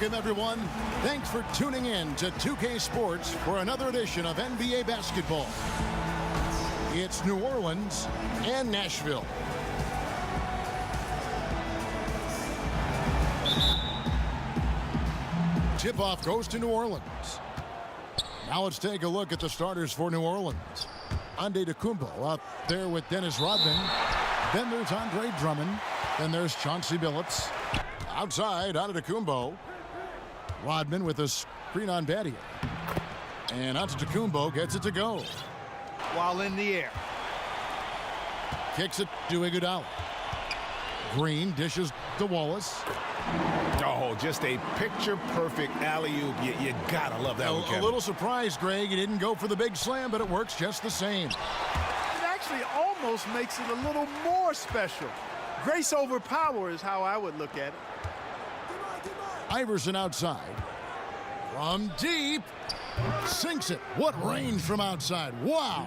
Welcome, everyone. Thanks for tuning in to 2K Sports for another edition of NBA basketball. It's New Orleans and Nashville. Tip-off goes to New Orleans. Now let's take a look at the starters for New Orleans. Antetokounmpo out there with Dennis Rodman. Then there's Andre Drummond. Then there's Chauncey Billups. Outside, Antetokounmpo. Rodman with a screen on Battier. And Antetokounmpo gets it to go. While in the air. Kicks it to Iguodala. Green dishes to Wallace. Oh, just a picture-perfect alley-oop. You gotta love that one, Kevin. A little surprised, Greg. He didn't go for the big slam, but it works just the same. It actually almost makes it a little more special. Grace over power is how I would look at it. Iverson outside. From deep. Sinks it. What range from outside. Wow.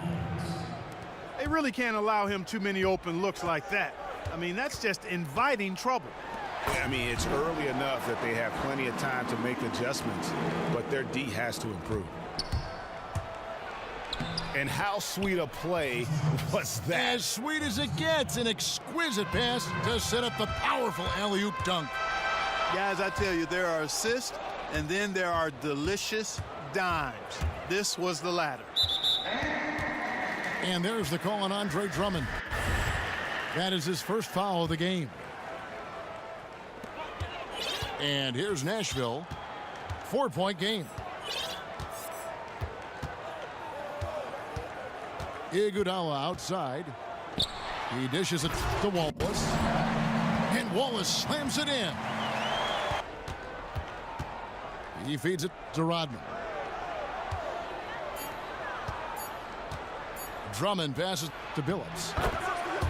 They really can't allow him too many open looks like that. I mean, that's just inviting trouble. I mean, it's early enough that they have plenty of time to make adjustments, but their D has to improve. And how sweet a play was that? As sweet as it gets. An exquisite pass to set up the powerful alley-oop dunk. Guys, I tell you, there are assists, and then there are delicious dimes. This was the latter. And there's the call on Andre Drummond. That is his first foul of the game. And here's Nashville. 4-point game. Iguodala outside. He dishes it to Wallace. And Wallace slams it in. He feeds it to Rodman. Drummond passes to Billups.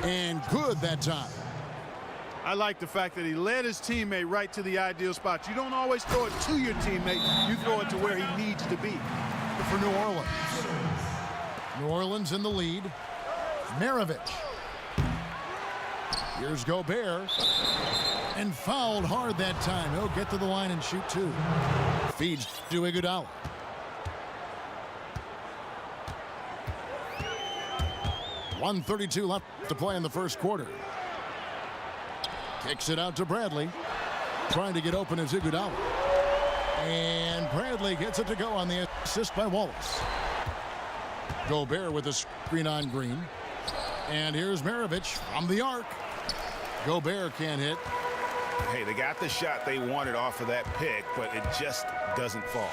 And good that time. I like the fact that he led his teammate right to the ideal spot. You don't always throw it to your teammate. You throw it to where he needs to be. For New Orleans. New Orleans in the lead. Maravich. Here's Gobert. And fouled hard that time. He'll get to the line and shoot two. Feeds to Iguodala. .132 left to play in the first quarter. Kicks it out to Bradley. Trying to get open is Iguodala. And Bradley gets it to go on the assist by Wallace. Gobert with a screen on Green. And here's Maravich from the arc. Gobert can't hit. Hey, they got the shot they wanted off of that pick, but it just doesn't fall.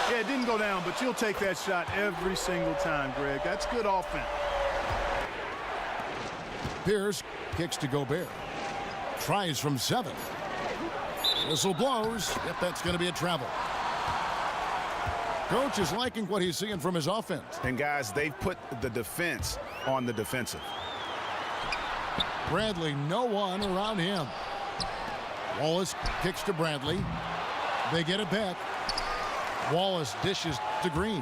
Yeah, it didn't go down, but you'll take that shot every single time, Greg. That's good offense. Pierce kicks to Gobert. Tries from 7. Whistle blows. Yep, that's going to be a travel. Coach is liking what he's seeing from his offense. And, guys, they've put the defense on the defensive. Bradley, no one around him. Wallace kicks to Bradley. They get it back. Wallace dishes to Green.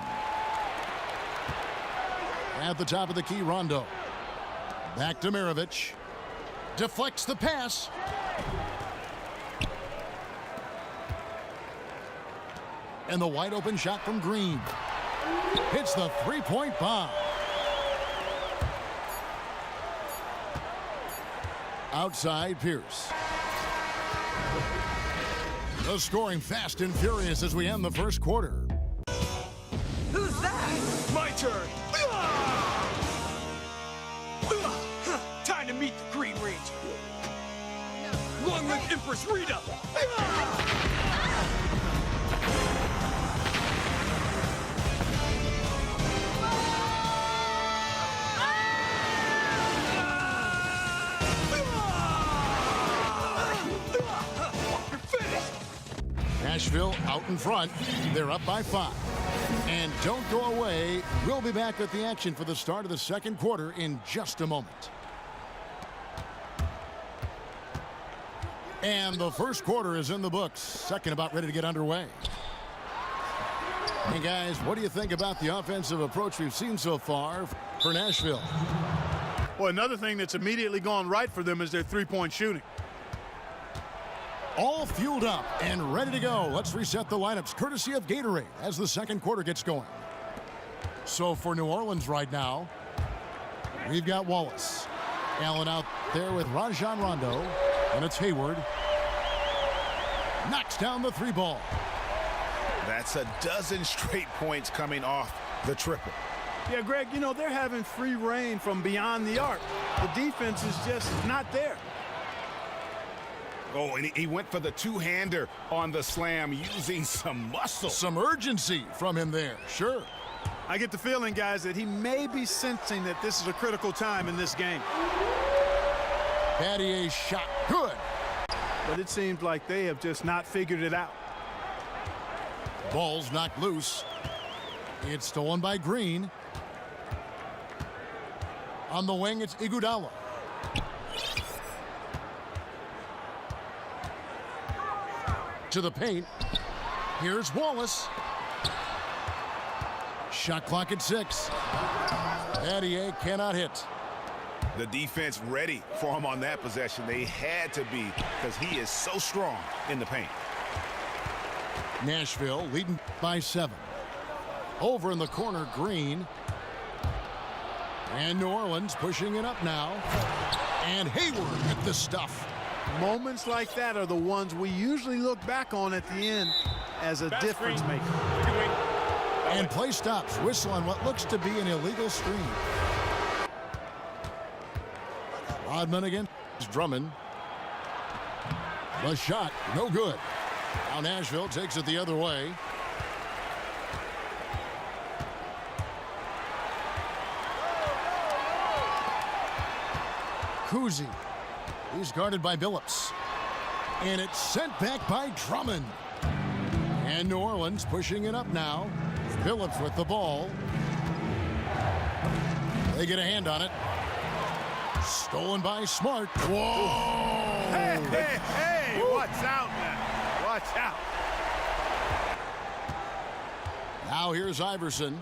At the top of the key, Rondo. Back to Maravich. Deflects the pass. And the wide open shot from Green. Hits the three-point bomb. Outside, Pierce. The scoring fast and furious as we end the first quarter. Who's that? My turn. Time to meet the Green Ranger. Long live Empress Rita. Nashville out in front. They're up by 5. And don't go away. We'll be back with the action for the start of the second quarter in just a moment. And the first quarter is in the books. Second about ready to get underway. Hey, guys, what do you think about the offensive approach we've seen so far for Nashville? Well, another thing that's immediately gone right for them is their three-point shooting. All fueled up and ready to go. Let's reset the lineups courtesy of Gatorade as the second quarter gets going. So for New Orleans right now, we've got Wallace. Allen out there with Rajon Rondo, and it's Hayward. Knocks down the three ball. That's a dozen straight points coming off the triple. Yeah, Greg, you know, they're having free reign from beyond the arc. The defense is just not there. Oh, and he went for the two-hander on the slam using some muscle. Some urgency from him there, sure. I get the feeling, guys, that he may be sensing that this is a critical time in this game. Battier's shot, good. But it seems like they have just not figured it out. Ball's knocked loose. It's stolen by Green. On the wing, it's Iguodala. To the paint. Here's Wallace. Shot clock at 6. Battier cannot hit. The defense ready for him on that possession. They had to be because he is so strong in the paint. Nashville leading by 7. Over in the corner, Green. And New Orleans pushing it up now. And Hayward with the stuff. Moments like that are the ones we usually look back on at the end as a difference maker. And play stops. Whistle on what looks to be an illegal screen. Rodman against Drummond. The shot, no good. Now Nashville takes it the other way. Kuzi. He's guarded by Billups. And it's sent back by Drummond. And New Orleans pushing it up now. Billups with the ball. They get a hand on it. Stolen by Smart. Whoa! Hey, hey, hey! Watch out, man. Watch out. Now here's Iverson.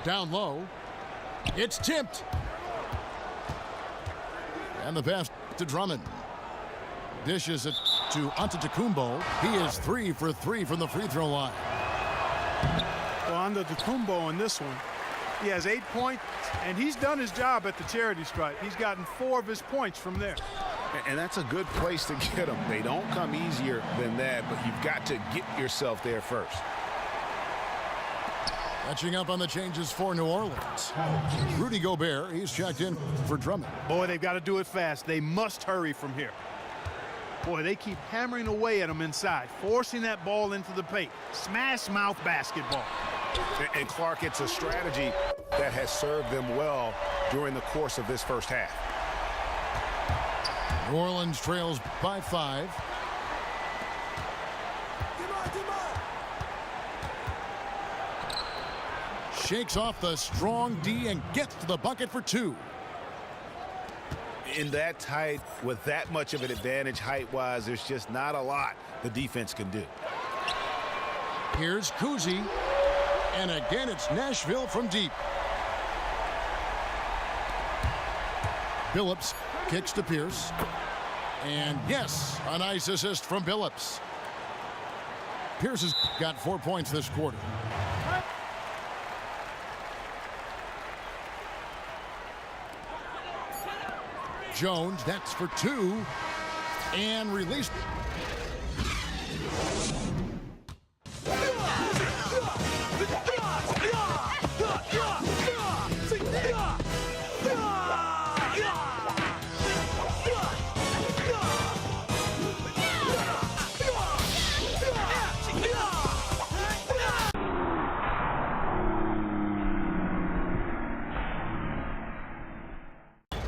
Down low. It's tipped. And the pass to Drummond. Dishes it to Antetokounmpo. He is 3 for 3 from the free throw line. Well, Antetokounmpo in this one, he has 8 points, and he's done his job at the charity stripe. He's gotten 4 of his points from there. And that's a good place to get them. They don't come easier than that, but you've got to get yourself there first. Catching up on the changes for New Orleans. Rudy Gobert, he's checked in for Drummond. Boy, they've got to do it fast. They must hurry from here. Boy, they keep hammering away at him inside, forcing that ball into the paint. Smash mouth basketball. And Clark, it's a strategy that has served them well during the course of this first half. New Orleans trails by 5. Shakes off the strong D and gets to the bucket for 2. In that tight, with that much of an advantage height-wise, there's just not a lot the defense can do. Here's Kuzi. And again, it's Nashville from deep. Billups kicks to Pierce. And yes, a nice assist from Billups. Pierce has got 4 points this quarter. Jones, that's for 2. And released.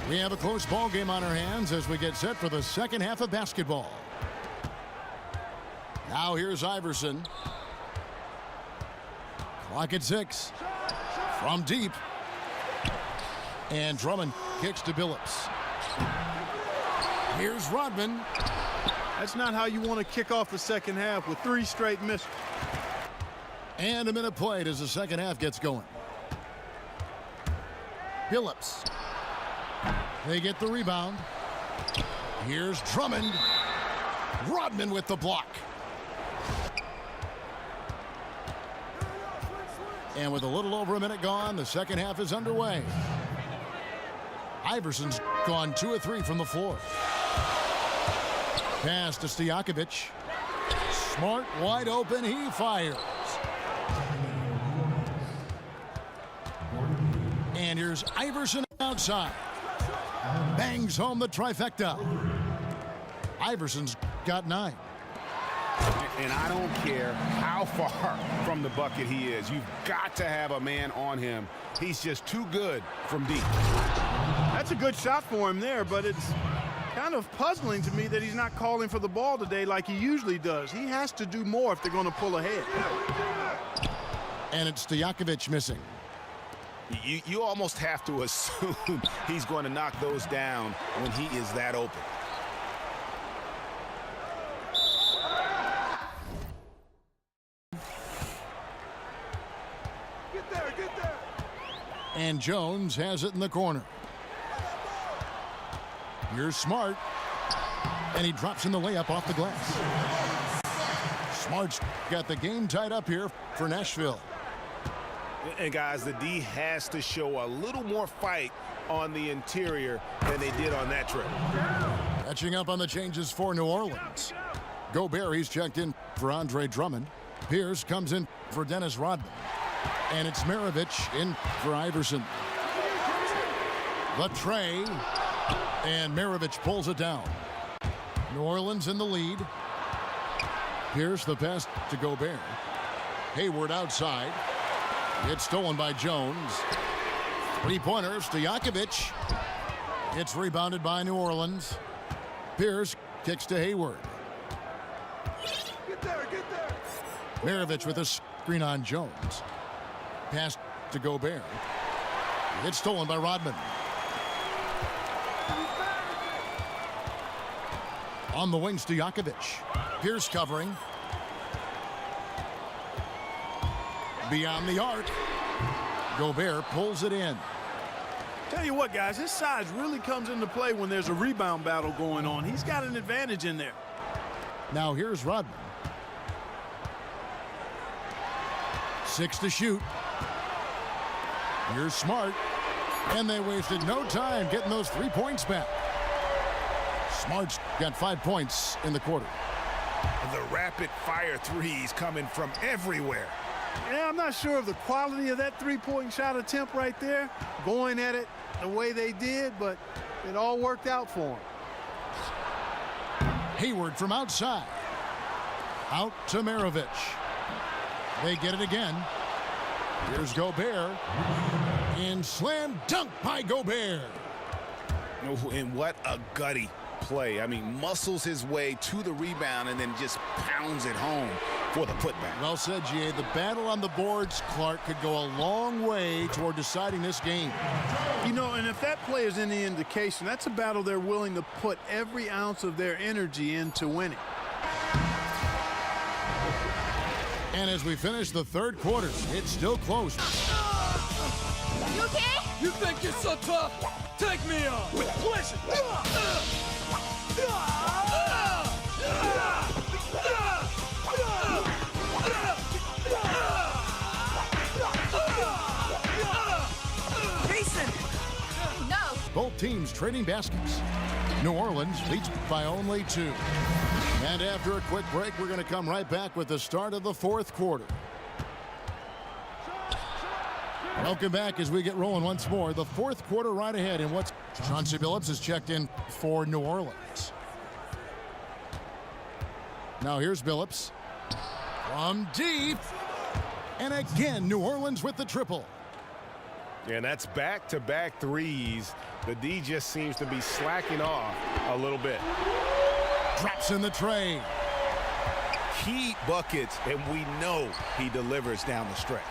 We have a close ball game on our hands as we get set for the second half of basketball. Now here's Iverson. Clock at 6. From deep. And Drummond kicks to Billups. Here's Rodman. That's not how you want to kick off the second half with 3 straight misses. And a minute played as the second half gets going. Billups. They get the rebound. Here's Drummond. Rodman with the block. And with a little over a minute gone, the second half is underway. Iverson's gone 2 of 3 from the floor. Pass to Stojakovic. Smart, wide open, he fires. And here's Iverson outside. Bangs home the trifecta. Iverson's got 9. And I don't care how far from the bucket he is. You've got to have a man on him. He's just too good from deep. That's a good shot for him there, but it's kind of puzzling to me that he's not calling for the ball today like he usually does. He has to do more if they're going to pull ahead. And it's Stojakovic missing. You almost have to assume he's going to knock those down when he is that open. Get there. And Jones has it in the corner. Here's Smart. And he drops in the layup off the glass. Smart's got the game tied up here for Nashville. And guys, the D has to show a little more fight on the interior than they did on that trip. Catching up on the changes for New Orleans. Gobert, he's checked in for Andre Drummond. Pierce comes in for Dennis Rodman. And it's Maravich in for Iverson. The tray. And Maravich pulls it down. New Orleans in the lead. Pierce the pass to Gobert. Hayward outside. It's stolen by Jones. Three-pointer, Stojakovic. It's rebounded by New Orleans. Pierce kicks to Hayward. Get there. Maravich with a screen on Jones. Pass to Gobert. It's stolen by Rodman. On the wing, Stojakovic. Pierce covering. Beyond the arc. Gobert pulls it in. Tell you what, guys, his size really comes into play when there's a rebound battle going on. He's got an advantage in there. Now here's Rodman. 6 to shoot. Here's Smart. And they wasted no time getting those 3 points back. Smart's got 5 points in the quarter. The rapid-fire threes coming from everywhere. Yeah, I'm not sure of the quality of that three-point shot attempt right there, going at it the way they did, but it all worked out for him. Hayward from outside. Out to Maravich. They get it again. Here's Gobert. And slam dunk by Gobert. Oh, and what a gutty play. I mean, muscles his way to the rebound and then just pounds it home for the putback. Well said, G.A. The battle on the boards, Clark, could go a long way toward deciding this game. You know, and if that play is any indication, that's a battle they're willing to put every ounce of their energy into winning. And as we finish the third quarter, it's still close. You okay? You think you're so tough? Take me on. With pleasure. Jason! No! Both teams trading baskets. New Orleans leads by only 2. And after a quick break, we're going to come right back with the start of the fourth quarter. Welcome back as we get rolling once more. The fourth quarter right ahead in what's Chauncey Billups has checked in for New Orleans. Now here's Billups from deep. And again, New Orleans with the triple. And that's back-to-back threes. The D just seems to be slacking off a little bit. Drops in the tray. Key buckets, and we know he delivers down the stretch.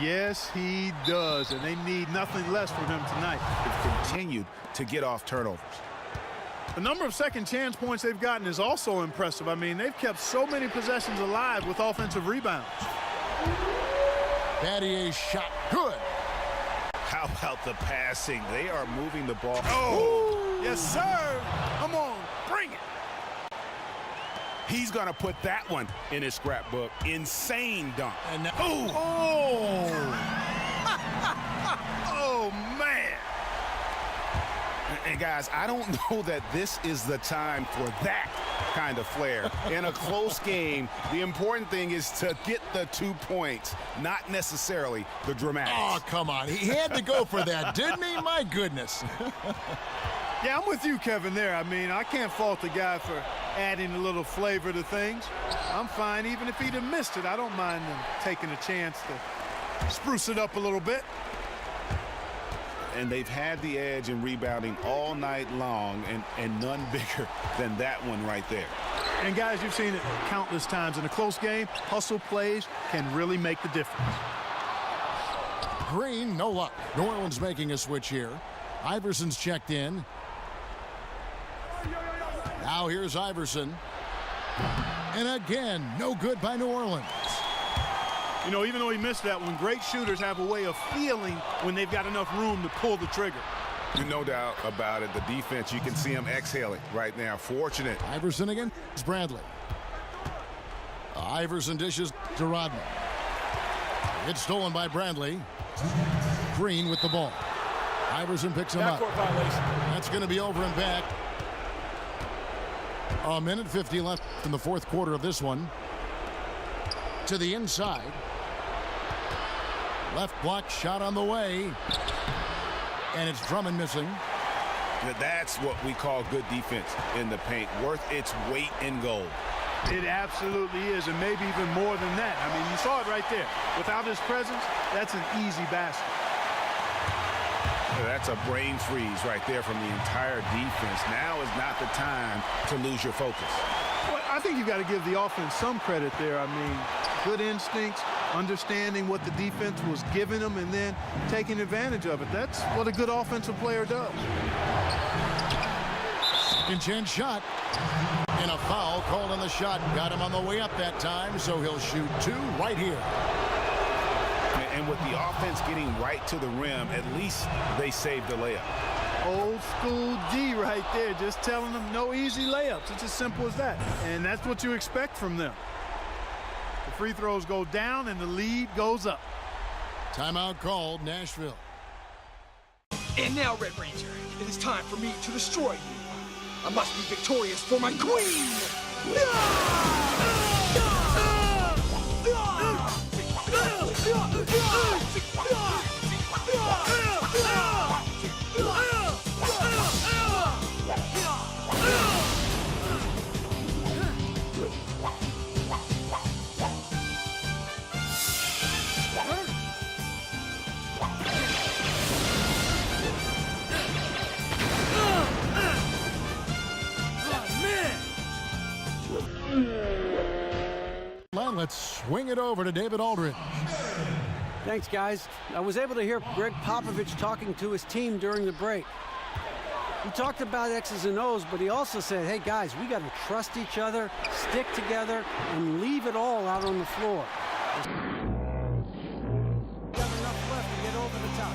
Yes, he does, and they need nothing less from him tonight. They've continued to get off turnovers. The number of second chance points they've gotten is also impressive. I mean, they've kept so many possessions alive with offensive rebounds. Battier's shot good. How about the passing? They are moving the ball. Oh, yes, sir. Come on, bring it. He's going to put that one in his scrapbook. Insane dunk. And now, Oh, man. And guys, I don't know that this is the time for that kind of flair. In a close game, the important thing is to get the 2 points, not necessarily the dramatics. oh, come on. He had to go for that, didn't he? My goodness. Yeah, I'm with you, Kevin, there. I mean, I can't fault the guy for adding a little flavor to things. I'm fine. Even if he'd have missed it, I don't mind him taking a chance to spruce it up a little bit. And they've had the edge in rebounding all night long, and none bigger than that one right there. And, guys, you've seen it countless times. In a close game, hustle plays can really make the difference. Green, no luck. New Orleans making a switch here. Iverson's checked in. Now here's Iverson. And again, no good by New Orleans. You know, even though he missed that one, great shooters have a way of feeling when they've got enough room to pull the trigger. No doubt about it. The defense, you can see them exhaling right now. Fortunate. Iverson again. It's Bradley. Iverson dishes to Rodman. It's stolen by Bradley. Green with the ball. Iverson picks him up. That's going to be over and back. A minute 50 left in the fourth quarter of this one. To the inside. Left block shot on the way. And it's Drummond missing. That's what we call good defense in the paint. Worth its weight in gold. It absolutely is, and maybe even more than that. I mean, you saw it right there. Without his presence, that's an easy basket. That's a brain freeze right there from the entire defense. Now is not the time to lose your focus. Well, I think you've got to give the offense some credit there. I mean, good instincts, understanding what the defense was giving them, and then taking advantage of it. That's what a good offensive player does. Second chance shot. And a foul called on the shot. Got him on the way up that time, so he'll shoot two right here. And with the offense getting right to the rim, at least they saved the layup. Old school D right there, just telling them no easy layups. It's as simple as that. And that's what you expect from them. The free throws go down and the lead goes up. Timeout called, Nashville. And now, Red Ranger, it is time for me to destroy you. I must be victorious for my queen! Let's swing it over to David Aldridge. Thanks, guys. I was able to hear Greg Popovich talking to his team during the break. He talked about X's and O's, but he also said, hey, guys, we got to trust each other, stick together, and leave it all out on the floor. Got enough left to get over the top.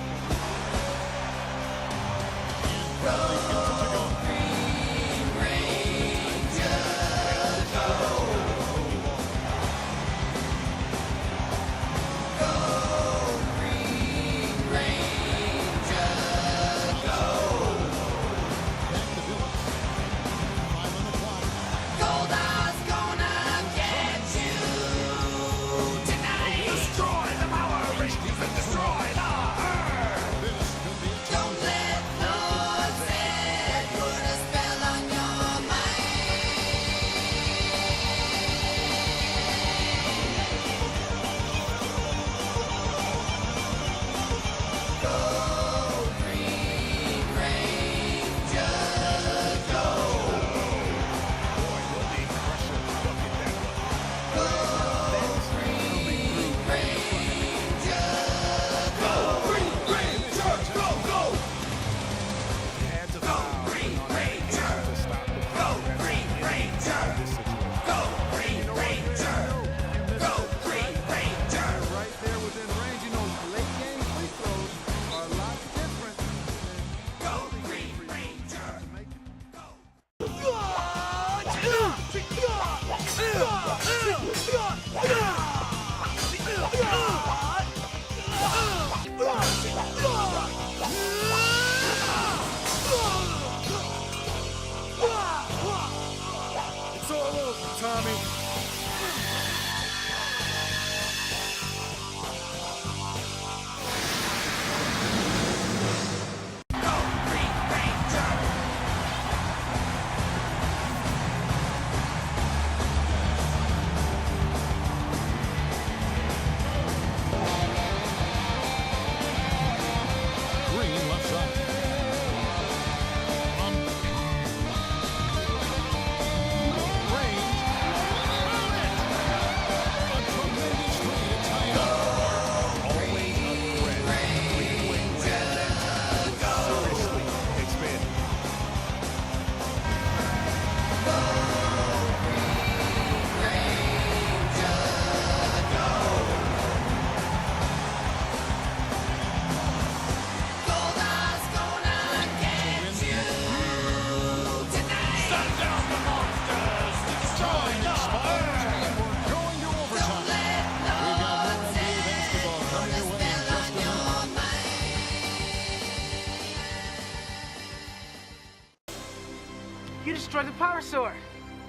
You destroyed the power sword.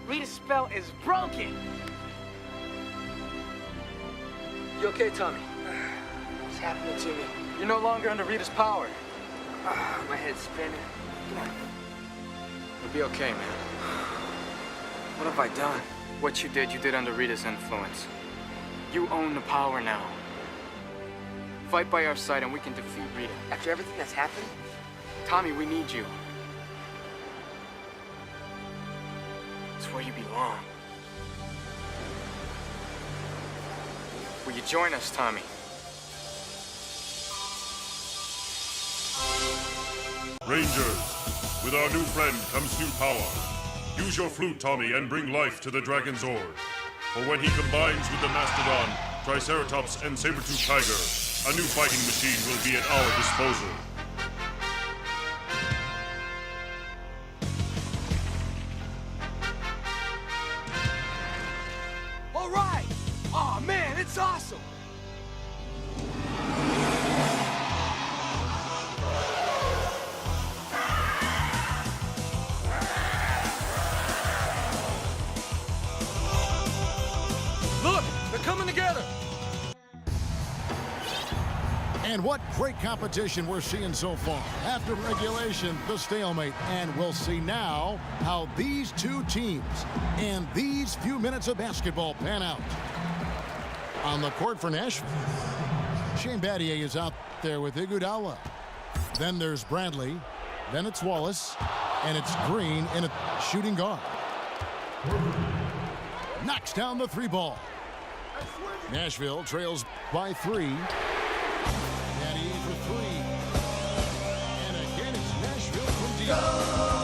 Rita's spell is broken. You okay, Tommy? What's happening to me? You're no longer under Rita's power. My head's spinning. Come on. You'll be okay, man. What have I done? What you did under Rita's influence. You own the power now. Fight by our side and we can defeat Rita. After everything that's happened? Tommy, we need you. It's where you belong. Will you join us, Tommy? Rangers, with our new friend comes new power. Use your flute, Tommy, and bring life to the Dragon's Ore. For when he combines with the Mastodon, Triceratops, and Saber-Tooth Tiger, a new fighting machine will be at our disposal. All right! Aw, man, it's awesome! Look, they're coming together! And what great competition we're seeing so far. After regulation, the stalemate. And we'll see now how these two teams and these few minutes of basketball pan out. On the court for Nashville, Shane Battier is out there with Iguodala. Then there's Bradley. Then it's Wallace. And it's Green in a shooting guard. Knocks down the three ball. Nashville trails by 3. For 3. And again, it's Nashville from deep.